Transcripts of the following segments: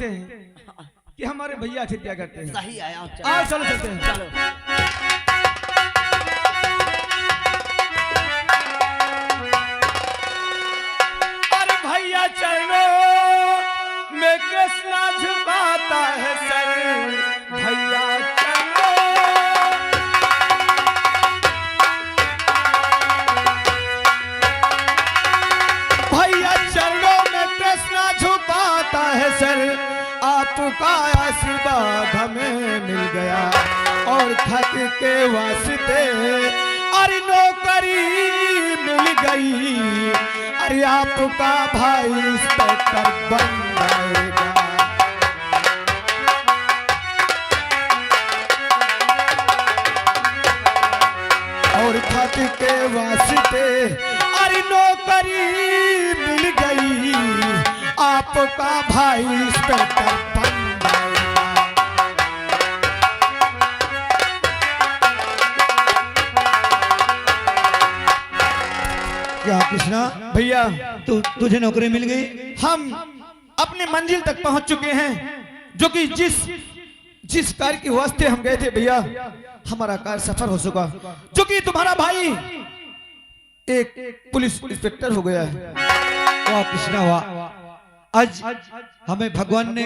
हैं कि हमारे भैया हत्या करते हैं। सही आया। आओ चलो चलते हैं। चलो। अरे भैया चरणों में कृष्णा झुकाता है सर, भैया चरणों। भैया चरणों में कृष्णा झुकाता है सर, आपका आशीर्वाद हमें मिल गया और खत के वास्ते अरे नौकरी मिल गई। अरे आपका भाई इंस्पेक्टर बन जाएगा। और खत के वास्ते अरे नौकरी मिल गई, आपका भाई इंस्पेक्टर बन जाएगा। क्या कृष्णा भैया तुझे नौकरी मिल गई? हम अपने मंजिल तक पहुंच चुके हैं, जो कि जिस कार्य के वास्ते हम गए थे भैया, हमारा कार्य सफल हो चुका। जो कि तुम्हारा भाई एक पुलिस इंस्पेक्टर हो गया है। वाह कृष्णा वाह, आज हमें भगवान ने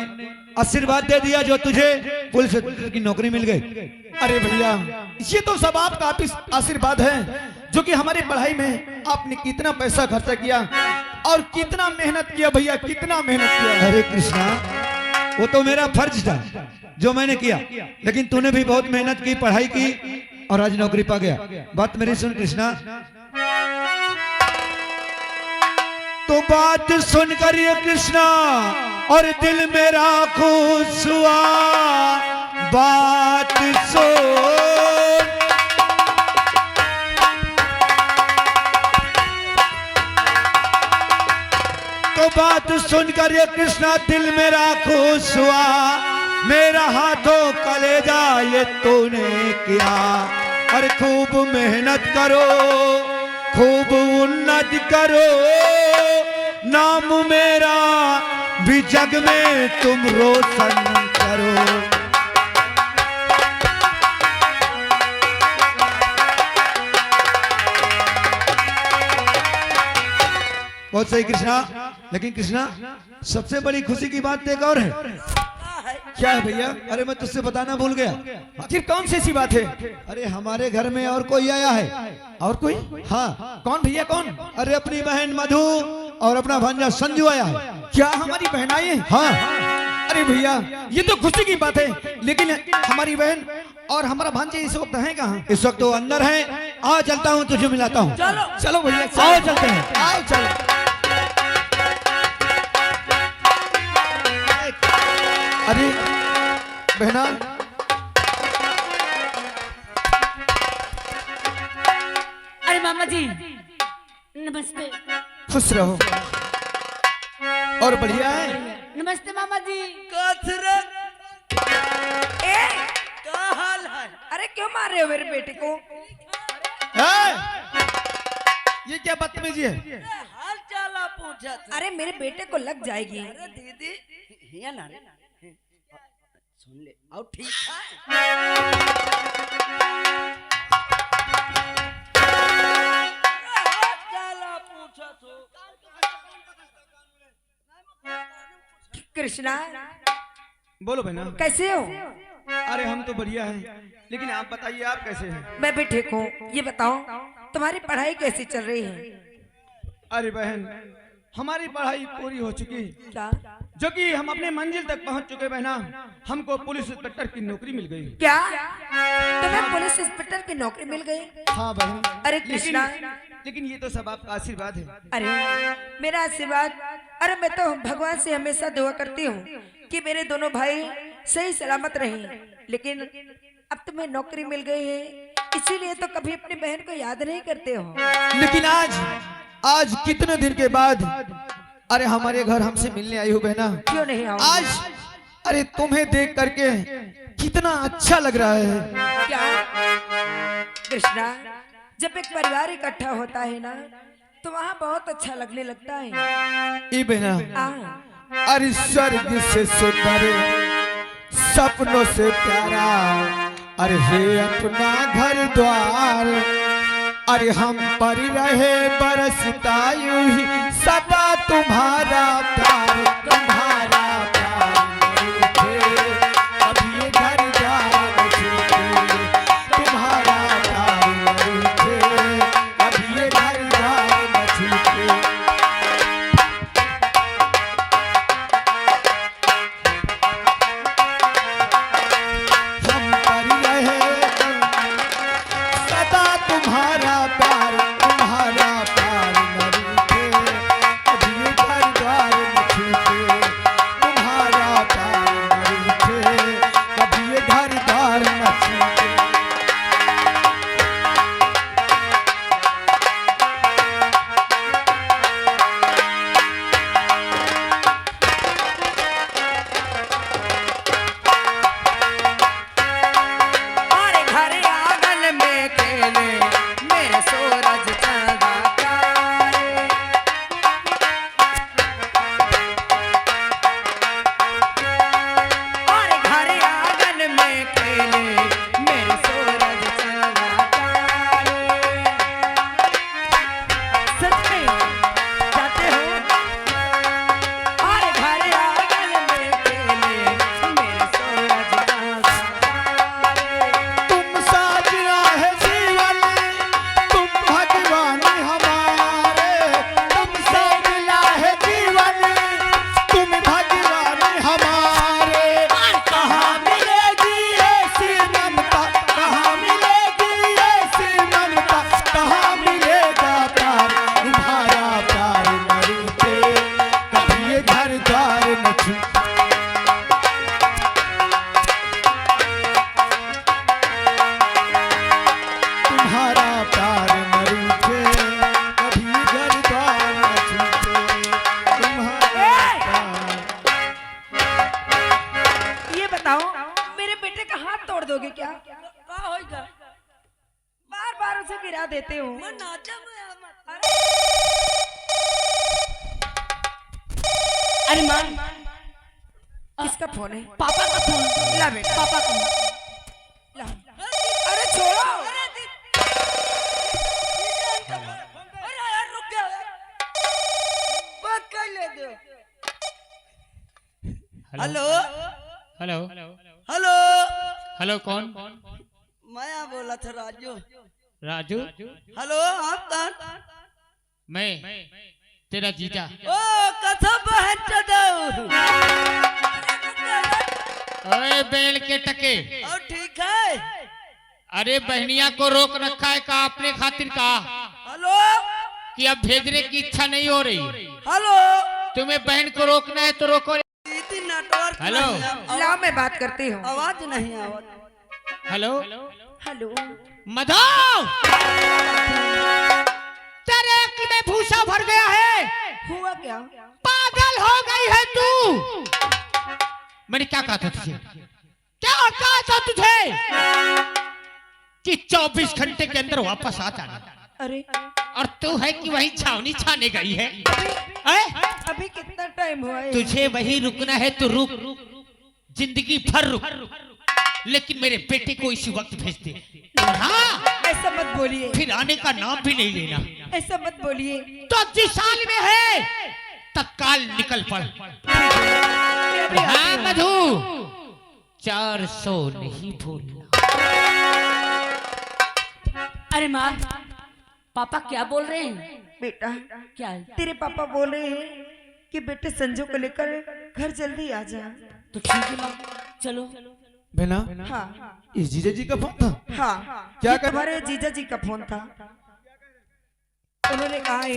आशीर्वाद दे दिया जो तुझे पुलिस इंस्पेक्टर की नौकरी मिल गई। अरे भैया ये तो सब आपका आशीर्वाद है, जो कि हमारी पढ़ाई में आपने कितना पैसा खर्चा किया और कितना मेहनत किया भैया, कितना मेहनत किया। अरे कृष्णा वो तो मेरा फर्ज था जो मैंने किया, लेकिन तूने भी बहुत मेहनत की, पढ़ाई की और आज नौकरी पा गया। बात मेरी सुन कृष्णा, तो बात सुनकर ये कृष्णा और दिल मेरा खुश हुआ। बात सुन तो बात सुनकर ये कृष्णा दिल मेरा खुश हुआ। मेरा हाथों कलेजा ये तूने किया। अरे खूब मेहनत करो, खूब उन्नत करो, नाम मेरा भी जग में तुम रोशन करो। बहुत सही कृष्णा, लेकिन कृष्णा सबसे बड़ी खुशी की बात एक और है। क्या है भैया? अरे मैं तुझसे बताना भूल गया। आखिर कौन सी ऐसी बात है? अरे हमारे घर में और कोई आया है। और कोई? हाँ। कौन भैया कौन? अरे अपनी बहन मधु और अपना भांजा संजू आया है। क्या हमारी बहन आई है? हाँ। अरे भैया ये तो खुशी की बात है, लेकिन हमारी बहन और हमारा भांजे इस वक्त है कहाँ? इस वक्त वो अंदर है। आ चलता हूँ, तुझे मिलाता हूँ। चलो चलो भैया, आओ चलते हैं। आओ चलो। अरे बहना, अरे मामा जी नमस्ते। खुश रहो और बढ़िया है। नमस्ते मामा जी। क्या हाल है? अरे क्यों मार रहे हो मेरे बेटे को? ये क्या बदतमीजी है? हाल चाल आप पूछा था। अरे मेरे बेटे को लग जाएगी। अरे दीदी हिया ना रे, सुन ले आओ ठीक है। हाल चाल आप पूछा तो कृष्णा बोलो बहना। कैसे हो? अरे हम तो बढ़िया हैं, लेकिन आप बताइए आप कैसे हैं? मैं भी ठीक हूँ। ये बताओ तुम्हारी पढ़ाई कैसी चल रही है? अरे बहन हमारी पढ़ाई पूरी हो चुकी, क्या जो कि हम अपने मंजिल तक पहुंच चुके बहना। हमको पुलिस इंस्पेक्टर की नौकरी मिल गई। क्या तुम्हें पुलिस इंस्पेक्टर की नौकरी मिल गई? हाँ बहन। अरे कृष्णा, लेकिन ये तो सब आपका आशीर्वाद है। अरे मेरा आशीर्वाद? अरे मैं तो भगवान से हमेशा दुआ करती हूँ कि मेरे दोनों भाई सही सलामत रहें, लेकिन अब तुम्हें नौकरी मिल गई है, इसीलिए तो कभी अपनी बहन को याद नहीं करते हो। लेकिन आज कितने दिन के बाद अरे हमारे घर हमसे मिलने आई हो बहना। क्यों नहीं आओ? आज अरे तुम्हें देख करके कितना अच्छा लग रहा है। क्या कृष्णा, जब एक परिवार इकट्ठा होता है ना तो वहाँ बहुत अच्छा लगने लगता है। ई बहना, अरे स्वर्ग से सुंदर सपनों से प्यारा, अरे हे अपना घर द्वार, अरे हम पर रहे बरसता यूं ही सदा तुम्हारा प्यार, तुम्हारा प्यार मुझे अब ये घर द्वार छूटे, तुम्हारा प्यार मुझे अब ये घर द्वार छूटे। हम पर रहे सदा तुम्हारा प्यार, तुम्हारा प्यार न रूठे, अब ये घर द्वार न छूटे, तुम्हारा प्यार न रूठे, अब ये घर द्वार न छूटे। और घर आंगन में खेले मेरे सूरज चंदा तारे। और घर आंगन में खेले मेरे सूरज चंदा तारे। सच में जाते हो? और घर आंगन में खेले मेरे सूरज चंदा तारे। तुम साजना है जीवन, तुम भगवान हमारे, तुम साजना है जीवन, तुम भगवान हमारे। कहाँ मिलेगी ऐसी ममता, कहाँ मिलेगी ऐसी ममता, कहाँ मिलेगा प्यार, तुम्हारा प्यार न रूठे, कभी ये घर द्वार न छूटे। तुम्हारा प्यार न रूठे, कभी घर द्वार न छूटे, तुम्हारा प्यार। ये बताओ मेरे बेटे का हाथ तोड़ दोगे क्या? का होइगा? बार बार उसे गिरा देते हो। मैं नाचा में अरे मां, किसका फोन है? पापा का फोन। ला बेटा, पापा का। ला। अरे छोड़ो। अरे यार रुक जा। बात कर ले दो। Hello hello hello. हेलो कौन? मैं बोला था राजू। राजू? हेलो आप कौन? मैं तेरा जीजा। ओ कथा बहन चदो। ओए बेल के टके, और ठीक है? अरे बहनिया को रोक रखा है का अपने खातिर का हेलो कि अब भेजने की इच्छा नहीं हो रही। हेलो। तुम्हें बहन को रोकना है तो रोको। दीदी नेटवर्क हेलो। नहीं है। लाओ मैं बात करती हूँ। आवाज नहीं आवाज। Hello hello. मधु, तेरे की में भूसा भर गया है, हुआ क्या? पागल हो गई है तू। मैंने क्या कहा था तुझे? क्या कहा था तुझे कि 24 घंटे के अंदर वापस आ जाना? अरे और तू है कि वही छावनी छाने गई है? अभी कितना टाइम हुआ है? तुझे वही रुकना है तो रुक, जिंदगी भर रुक, लेकिन मेरे बेटे को इसी वक्त भेज दे। हाँ, ऐसा मत बोलिए, फिर आने का नाम भी नहीं लेना। ऐसा मत बोलिए। तो जिस साल में है तत्काल निकल पड़। हाँ मधु, 400 नहीं भूलना। अरे माँ, पापा क्या बोल रहे हैं? बेटा क्या है? तेरे पापा बोल रहे हैं कि बेटे संजू को लेकर घर जल्दी आ जा। तो ठीक है माँ, चलो। बहना, हाँ इस जीजा जी का फोन था? हाँ, क्या ये कर- तुम्हारे जीजा जी का फोन था। उन्होंने कहा है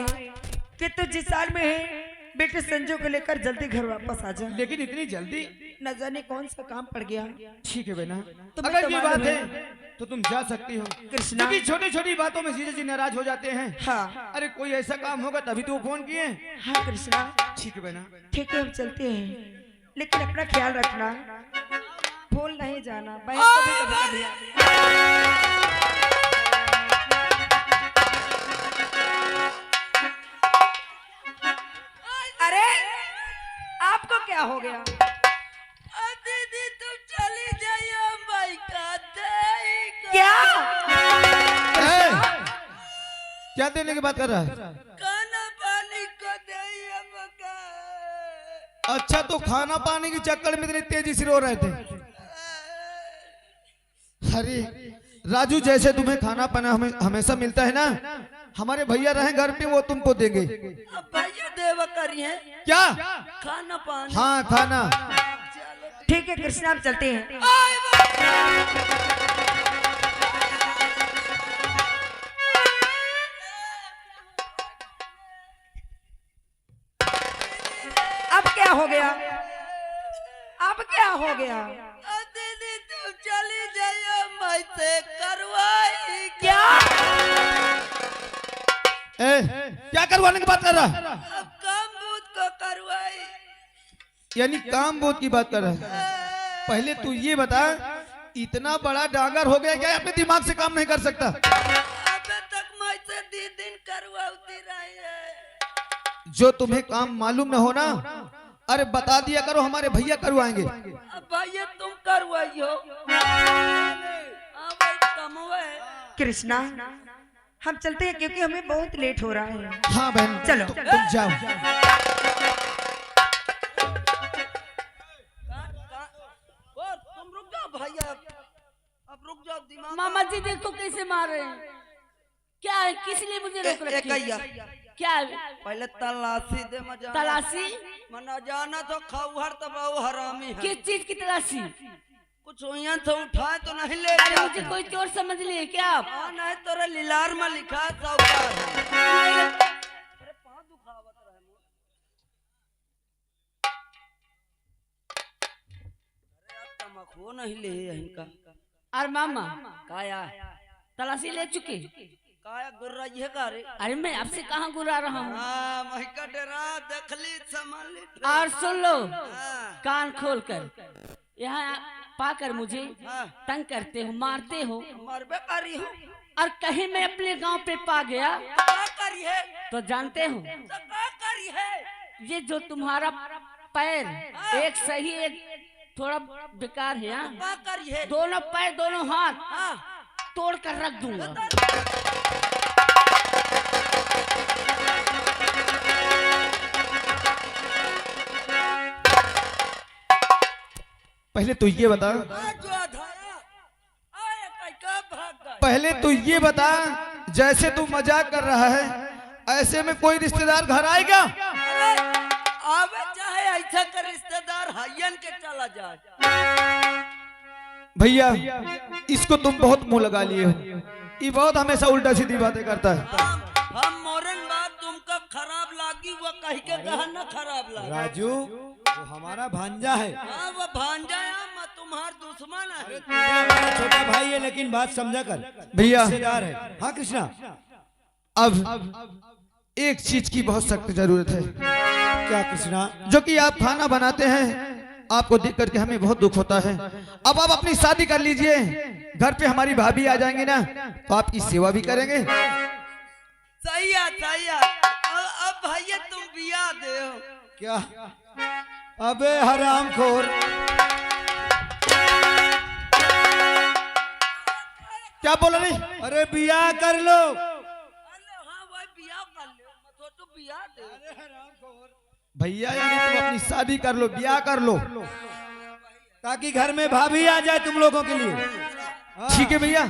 कि तू जिस साल में है बेटे संजू को लेकर जल्दी घर वापस आ जा। लेकिन इतनी जल्दी? न जाने कौन सा काम पड़ गया। ठीक है बहना, तुम्हें अगर तो ये मालूम बात है है। तो तुम जा सकती हो। कृष्णा। क्योंकि छोटी छोटी बातों में जीजा जी नाराज हो जाते हैं। हाँ अरे कोई ऐसा काम होगा तभी तो वो फोन किए। हाँ कृष्णा, ठीक है बहना। ठीक है हम चलते हैं, लेकिन अपना ख्याल रखना, भूल नहीं जाना। बहन को भी कभी कभी अरे आप क्या हो गया? दीदी तुम चली जाइए भाई का क्या? क्या देने की बात कर रहा है? खाना पानी को दे मका। अच्छा, तो खाना पानी के चक्कर में इतनी तेजी से रो रहे थे? अरे राजू, जैसे तुम्हें खाना पाना हमेशा मिलता है ना, हमारे भैया रहे घर पे, वो तुमको देंगे। अब भैया देवा करिए क्या? खाना पानी। हाँ, खाना। ठीक है कृष्णा, हम चलते हैं। अब क्या हो गया? अब क्या हो गया? दीदी तुम चली जाइए मैं से करवाई क्या? क्या करवाने की बात कर रहा है? काम बूथ को करवाई। यानी काम बोध की बात कर रहा है? पहले तू ये बता, इतना बड़ा डांगर हो गया क्या अपने दिमाग से काम नहीं कर सकता? अबे तक मैं से 2 दिन करवाती रही है। जो तुम्हें काम मालूम न हो ना, अरे बता दिया करो, हमारे भैया करवाएंगे। अब भैया तुम करवाइयो। हाँ भाई कमवे। कृष्णा, हम चलते हैं क्योंकि हमें बहुत लेट हो रहा है। हाँ बहन, चलो। तुम जाओ। और तुम रुक जाओ भैया, अब रुक जाओ। दिमाग मामा जी देखो कैसे मार रहे हैं। क्या है, किस लिए मुझे रोक रखी है? क्या है? पहले तलाशी दे मजा। तलाशी? मना जाना तो खौहर तबाऊ हरामी है। किस चीज की तलाशी? कुछ यहाँ से उठाए तो नहीं ले अरे जाते। मुझे कोई चोर समझ लिए क्या आप? हाँ नहीं तोरे लिलार में लिखा है साहूकार है। अरे पाँव दुखावत रहे मुझे। अरे अब तमखो नहीं ले इनका। अरे मामा, काया तलाशी ले चुके? काया गुर्रा ये का रे। अरे मैं आपसे कहाँ गुरा रहा हूँ? हाँ महका डेरा देख ली संभाल ली। और सुन लो, हाँ, कान खोल कर, यहाँ पाकर मुझे हाँ। तंग करते हो, मारते हो, मरबे करी हो। और कहीं मैं अपने गांव पे पा गया क्या करी है? तो जानते हो, तो क्या करी है? ये जो तुम्हारा पैर एक सही एक थोड़ा बेकार है, हाँ? क्या करी है? दोनों पैर दोनों हाथ हाँ तोड़ कर रख दूंगा। पहले तो ये बता, पहले तो ये बता, जैसे तू मजाक कर रहा है, ऐसे में कोई रिश्तेदार घर आएगा? आवे चाहे ऐसा का रिश्तेदार हयन के चला जाए। भैया, इसको तुम बहुत मुंह लगा लिए हो। ये बहुत हमेशा उल्टा सीधी बातें करता है। हम मोरन बात तुमका खराब लागी, वो कह के कहा ना खराब लागी। राजू, वो हमारा भांजा है, हाँ वो भांजा है, मैं तुम्हार दुश्मन है। मेरा छोटा भाई है, लेकिन बात समझा कर, भैया। रिश्तेदार है। हाँ कृष्णा, अब एक चीज की बहुत सख्त जरूरत है, क्या कृष्णा? जो कि आप खाना बनाते हैं, आपको देख करके हमें बहुत दुख होता है। अब आप अपनी शादी कर लीजिए, घर पे हमारी भाभी आ जाएंगी ना, तो आपकी सेवा भी करेंगे। सही है, सही है। अब भैया तुम बिया दे हो। क्या? अबे हरामखोर, क्या बोल रही? अरे बिया कर लो। अरे हाँ भाई बिया कर लो, मैं तो बिया दे। भैया, यानी तुम अपनी शादी कर लो, ब्याह कर लो, ताकि घर में भाभी आ जाए तुम लोगों के लिए। ठीक है भैया?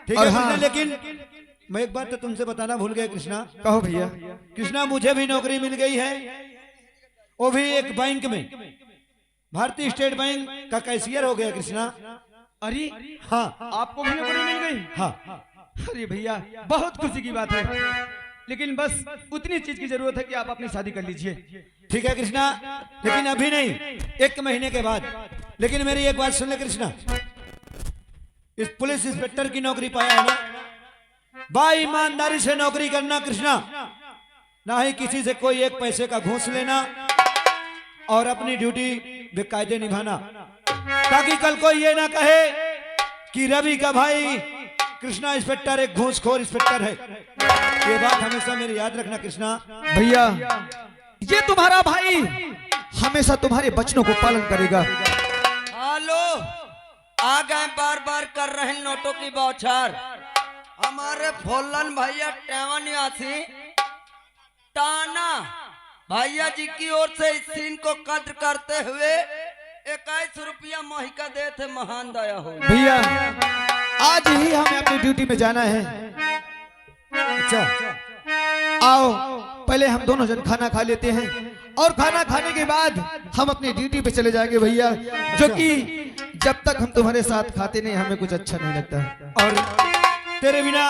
ठीक और है हाँ, कृष्णा, लेकिन मैं एक बात तो तुमसे बताना भूल गया कृष्णा। कहो भैया। कृष्णा, मुझे भी नौकरी मिल गई है, वो भी एक बैंक में, भारतीय स्टेट बैंक का कैशियर हो गया कृष्णा। अरे हाँ आपको भी नौकरी मिल गई? हाँ, अरे भैया, बहुत खुशी की बात है, लेकिन बस उतनी चीज की जरूरत है कि आप अपनी शादी कर लीजिए। ठीक है कृष्णा, लेकिन अभी नहीं, 1 महीने के बाद। लेकिन मेरी एक बात सुन ले कृष्णा, इस पुलिस इंस्पेक्टर की नौकरी पाया है ना, ईमानदारी से नौकरी करना कृष्णा, ना ही किसी से कोई 1 पैसे का घूस लेना, और अपनी ड्यूटी बेकायदे निभाना, ताकि कल कोई ये ना कहे कि रवि का भाई कृष्णा इंस्पेक्टर एक घूसखोर इंस्पेक्टर है। ये बात हमेशा मेरी याद रखना कृष्णा। भैया, ये तुम्हारा भाई हमेशा तुम्हारे वचनों को पालन करेगा। हेलो, आ गए बार बार कर रहे नोटों की बौछार। हमारे फौलन भैया टेवनियासी टाना भैया जी की ओर से इस सीन को कद्र करते हुए 21 रुपया महिका दे थे। महान दया हो भैया, आज ही हमें अपनी ड्यूटी में जाना है। अच्छा, आओ पहले हम दोनों जन खाना खा लेते हैं और खाना खाने के बाद हम अपनी ड्यूटी पे चले जाएंगे भैया, जो कि जब तक हम तुम्हारे साथ खाते नहीं हमें कुछ अच्छा नहीं लगता। और तेरे बिना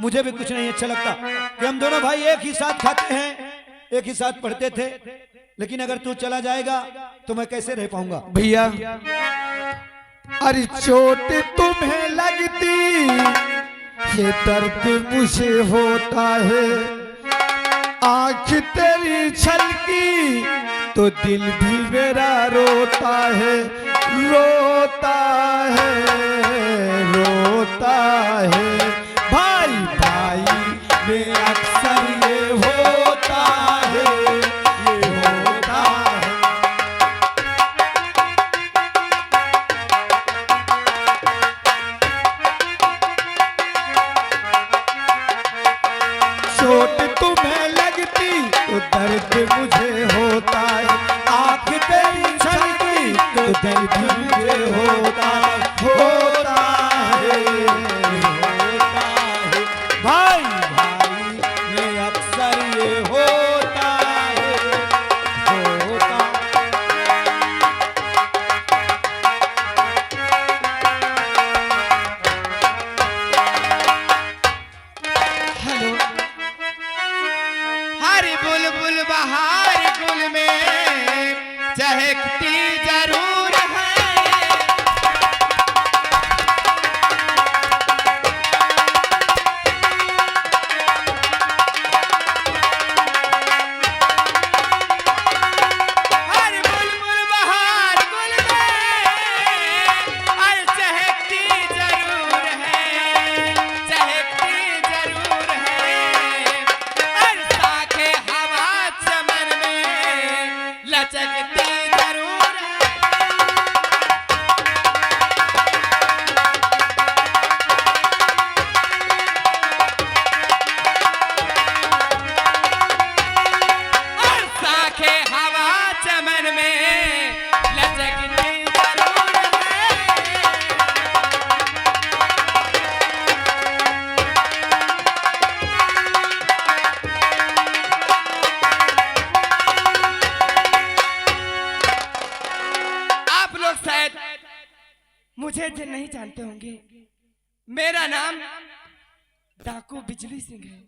मुझे भी कुछ नहीं अच्छा लगता कि हम दोनों भाई एक ही साथ खाते हैं, एक ही साथ पढ़ते थे, लेकिन अगर तू चला जाएगा तो मैं कैसे रह पाऊंगा। भैया, अरे चोट तुम्हें लगती ये दर्द मुझे होता है, आंख तेरी छलकी तो दिल भी मेरा रोता है, रोता है, रोता है। भाई भाई में अक्सर ये होता है, ये होता है। चोट तुम्हें लगती तो दर्द मुझे होता है, आंख तेरी छलकी तो दिल भी मुझे होता है, होता है, होता है। भाई भाई में अक्सर ये होता है, होता है। हेलो, हरी बुलबुल बहार गुल में चहकती जरूर है। हरी बुलबुल बहार गुल में अरे चहकती जरूर है, चहकती जरूर है। अरे साखे हवा चमन में लचकती जरूर है। और साखे हवा चमन में लचकती जरूर है। आप लोग शायद मुझे नहीं जानते होंगे, मेरा नाम डाकू बिजली सिंह है।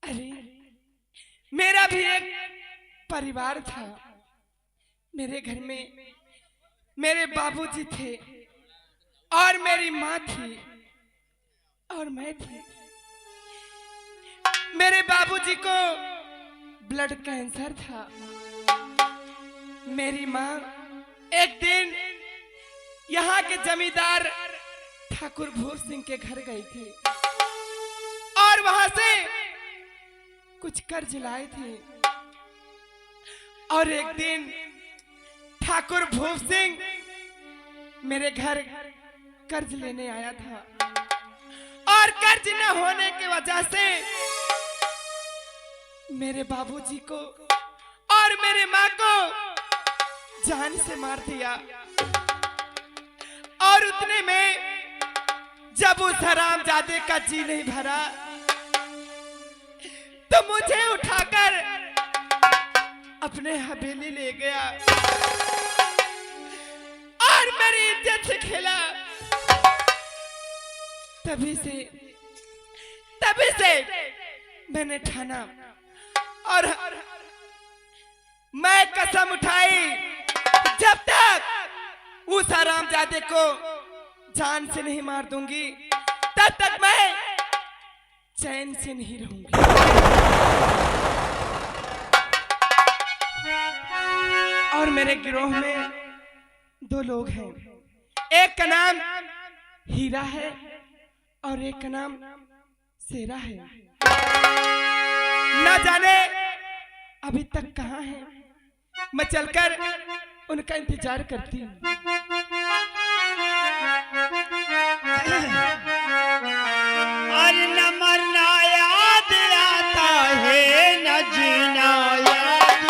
अरे मेरा भी एक परिवार था। मेरे घर में मेरे बाबूजी थे और मेरी माँ थी और मैं थी। मेरे बाबूजी को ब्लड कैंसर था। मेरी माँ एक दिन यहाँ के जमींदार ठाकुर भूर सिंह के घर गई थी और वहां से कुछ कर्ज लाए थे। और एक दिन ठाकुर भूर सिंह मेरे घर कर्ज लेने आया था और कर्ज न होने की वजह से मेरे बाबूजी को और मेरे माँ को जान से मार दिया। और उतने में जब उस हरामजादे का जी नहीं भरा तो मुझे उठाकर अपने हवेली ले गया और मेरी इज्जत से खेला। तभी से मैंने ठाना और मैं कसम उठाई, जब तक उस हरामजादे को जान से नहीं मार दूंगी तब तक मैं चैन से नहीं रहूंगी। और मेरे गिरोह में दो लोग हैं, एक का नाम हीरा है और एक का नाम शेरा है। न जाने अभी तक कहाँ है, मैं चलकर उनका इंतजार करती हूँ। अरे न मरना याद आता है न जीना याद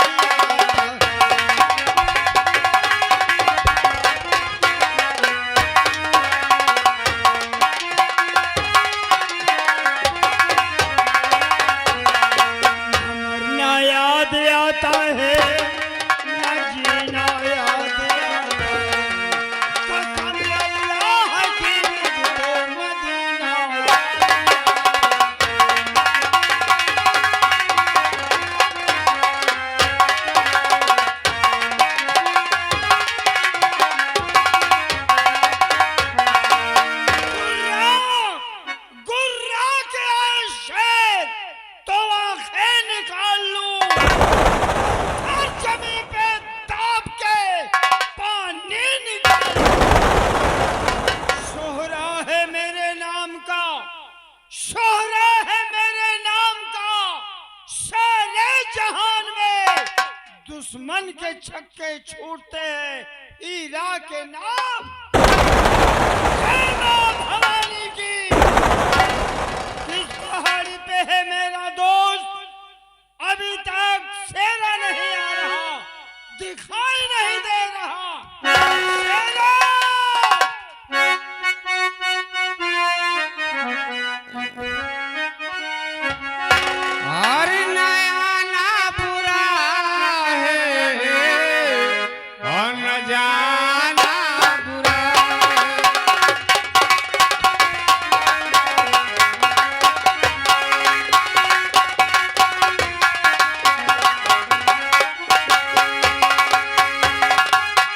मरना याद आता है न जीना याद आता है। कसम अल्लाह की मुझको मदीना गुर्रा के आए शेर तो आंखें निकाल लूं और जमीन पे दाब के पानी निकाल शोहरा है मेरे नाम का शोहरा है मेरे नाम का सारे जहान में दुश्मन के छक्के छूटते हैं ईरा के नाम भवानी की इस पहाड़ी पे है मेरा दोस्त अभी तक शेरा नहीं आ रहा दिखाई नहीं दे रहा शेरा! और नया ना बुरा है और न जाना बुरा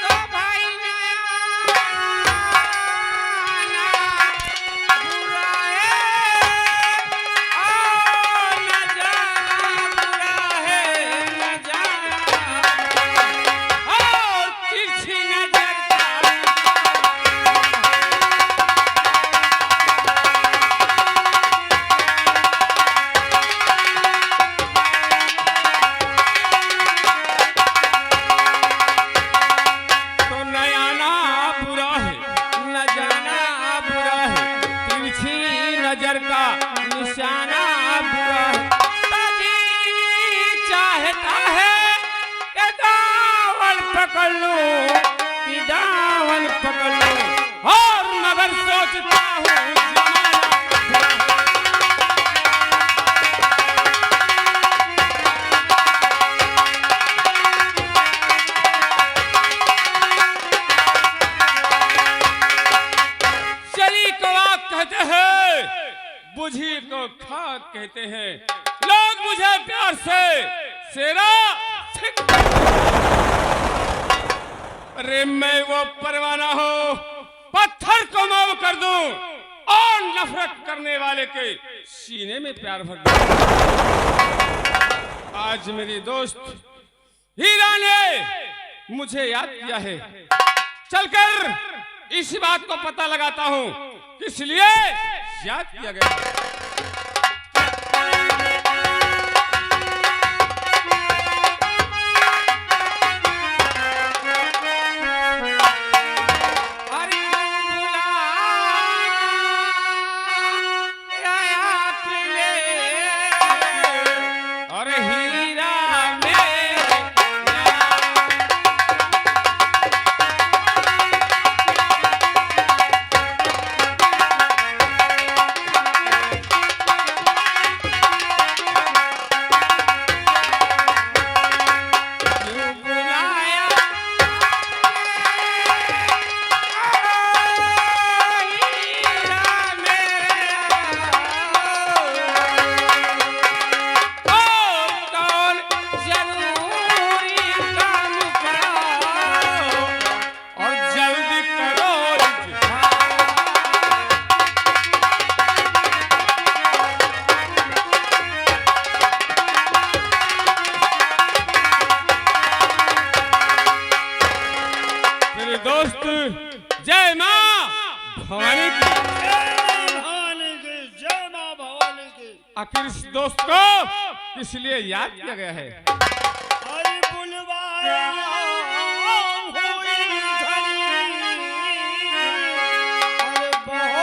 तो भाई नया ना बुरा है और न जाना बुरा है न जाना और तिरछी नजर तो नया ना बुरा है न जाना बुरा है तिरछी नजर का निशाना बुरा है ताजी चाहता है कि दावल पकड़ लूं कि दावल पकड़ लूं और मगर सोचता हूँ जमाना बुरा है। चली को आग कहते हैं बुझी को खाक कहते हैं लोग मुझे प्यार से शेरा अरे मैं वो परवाना हूँ पत्थर को माफ कर दूं और नफरत करने वाले के सीने में प्यार भर दूं। आज मेरी दोस्त हीरा ने मुझे याद किया है चलकर इसी बात को पता लगाता हूँ किस लिए याद किया गया। अरे बुलाया पिले, अरे हीरा दोस्त जय माँ भवानी की। जय माँ भवानी की। आखिर इस दोस्त को किस लिए याद किया गया है? अरे बुलवाया हुई घड़ी, अरे बहुत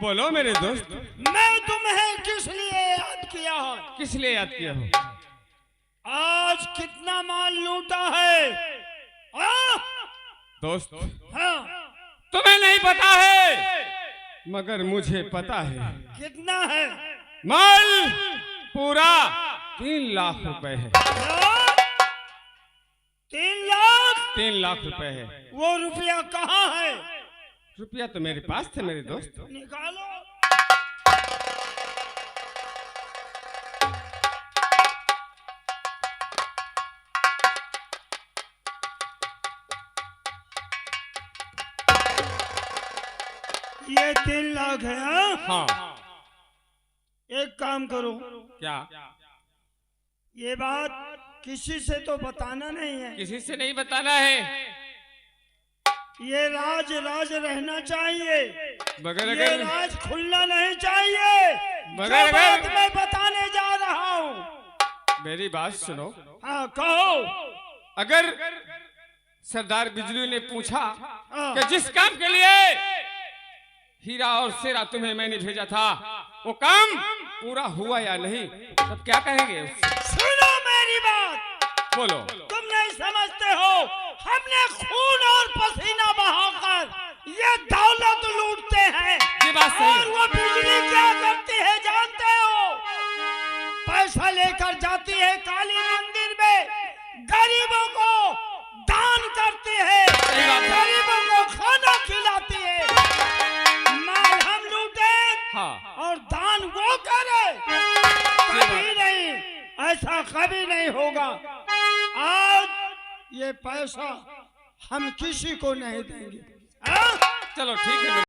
बोलो मेरे दोस्त, मैं तुम्हें किस लिए याद किया हूँ? किस लिए याद किया हो? आज कितना माल लूटा है? हाँ? दोस्त, हाँ, तुम्हें नहीं पता है मगर मुझे पता है। कितना है? माल पूरा 3 लाख रुपए है। क्या? 3 लाख? 3 लाख रुपए है। वो रुपया कहाँ है? रुपया तो मेरे पास थे मेरे दोस्त। निकालो। ये 3 लाख है। हाँ? हाँ। एक काम करो, क्या? ये बात किसी से तो बताना नहीं है। किसी से नहीं बताना है। ये राज रहना चाहिए, मगर ये अगर राज खुलना नहीं चाहिए। मगर जो बात अगर मैं बताने जा रहा हूँ। मेरी बात सुनो। हाँ, कहो। अगर सरदार बिजली ने पूछा हाँ। कि जिस काम के लिए हीरा और सेरा तुम्हें मैंने भेजा था वो काम पूरा हुआ या नहीं, तब क्या कहेंगे? सुनो मेरी बात। बोलो। तुम नहीं समझते हो, हमने खून और पसीना बहाकर ये दौलत लूटते हैं। ये बात सही है। और वो बिजली क्या करती है जानते हो? पैसा लेकर जाती है काली मंदिर में, गरीबों को दान करती है, सही बात है। गरीबों को खाना खिलाती है। माल हम लूटे हाँ। और दान वो करे, कभी नहीं, ऐसा कभी नहीं होगा। आज ये पैसा हम किसी को नहीं देंगे। हाँ? चलो ठीक है।